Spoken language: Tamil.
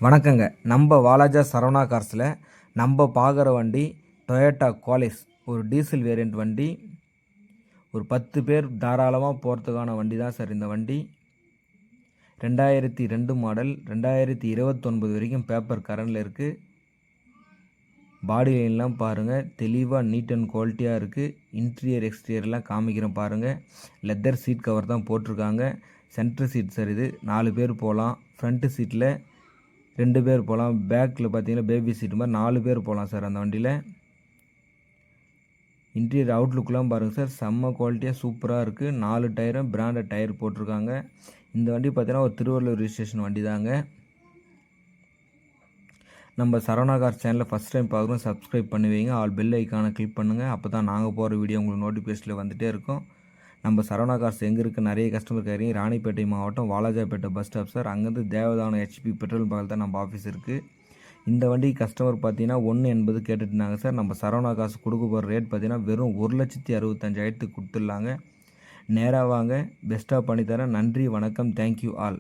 வணக்கங்க. நம்ம வாலாஜா சரவணா கார்ஸில் நம்ம பார்க்குற வண்டி டொயோட்டா குவாலிஸ், ஒரு டீசல் வேரியண்ட் வண்டி. ஒரு 10 பேர் தாராளமாக போகிறதுக்கான வண்டி தான் சார் இந்த வண்டி. 2002 மாடல், 2029 வரைக்கும் பேப்பர் கரண்டில் இருக்குது. பாடி லைன்லாம் பாருங்கள், தெளிவாக நீட் அண்ட் குவாலிட்டியாக இருக்குது. இன்டீரியர் எக்ஸ்டீரியர்லாம் காமிக்கிறேன் பாருங்கள். லெதர் சீட் கவர் தான் போட்டிருக்காங்க. சென்ட்ரு சீட் சார் இது, 4 பேர் போகலாம். ஃப்ரண்ட்டு சீட்டில் 2 பேர் போகலாம். பேக்கில் பார்த்தீங்கன்னா பேபி சீட்டு மாதிரி 4 பேர் போகலாம் சார் அந்த வண்டியில். இன்டீரியர் அவுட்லுக்லாம் பாருங்கள் சார், செம்ம குவாலிட்டியாக சூப்பராக இருக்குது. 4 டயரும் பிராண்டட் டயர் போட்டிருக்காங்க. இந்த வண்டி பார்த்தீங்கன்னா ஒரு திருவள்ளூர் ரிஜிஸ்ட்ரேஷன் வண்டி தாங்க. நம்ம சரவணா கார் சேனலில் ஃபஸ்ட் டைம் பார்க்குறோம், சப்ஸ்கிரைப் பண்ணி வைங்க. ஆல் பெல் ஐக்கானை கிளிக் பண்ணுங்கள். அப்போ தான் நாங்கள் போகிற வீடியோ உங்களுக்கு நோட்டிஃபிகேஷனில் வந்துகிட்டே இருக்கும். நம்ம சரவணா கார்ஸ் எங்கே இருக்குது, நிறைய கஸ்டமர் கேட்குறீங்க. ராணிப்பேட்டை மாவட்டம் வாலாஜாப்பேட்டை பஸ் ஸ்டாப் சார். அங்கேருந்து தேவதானம் ஹெச்பி பெட்ரோல் பக்கத்தில் தான் நம்ம ஆஃபீஸ் இருக்குது. இந்த வண்டி கஸ்டமர் பார்த்தீங்கன்னா 180 கேட்டுட்டுனாங்க சார். நம்ம சரவணா காசு கொடுக்க போகிற ரேட் பார்த்தீங்கன்னா வெறும் 1,65,000 கொடுத்துடலாங்க. நேராக வாங்க, பெஸ்ட்டாக பண்ணித்தரேன். நன்றி, வணக்கம், தேங்க்யூ ஆல்.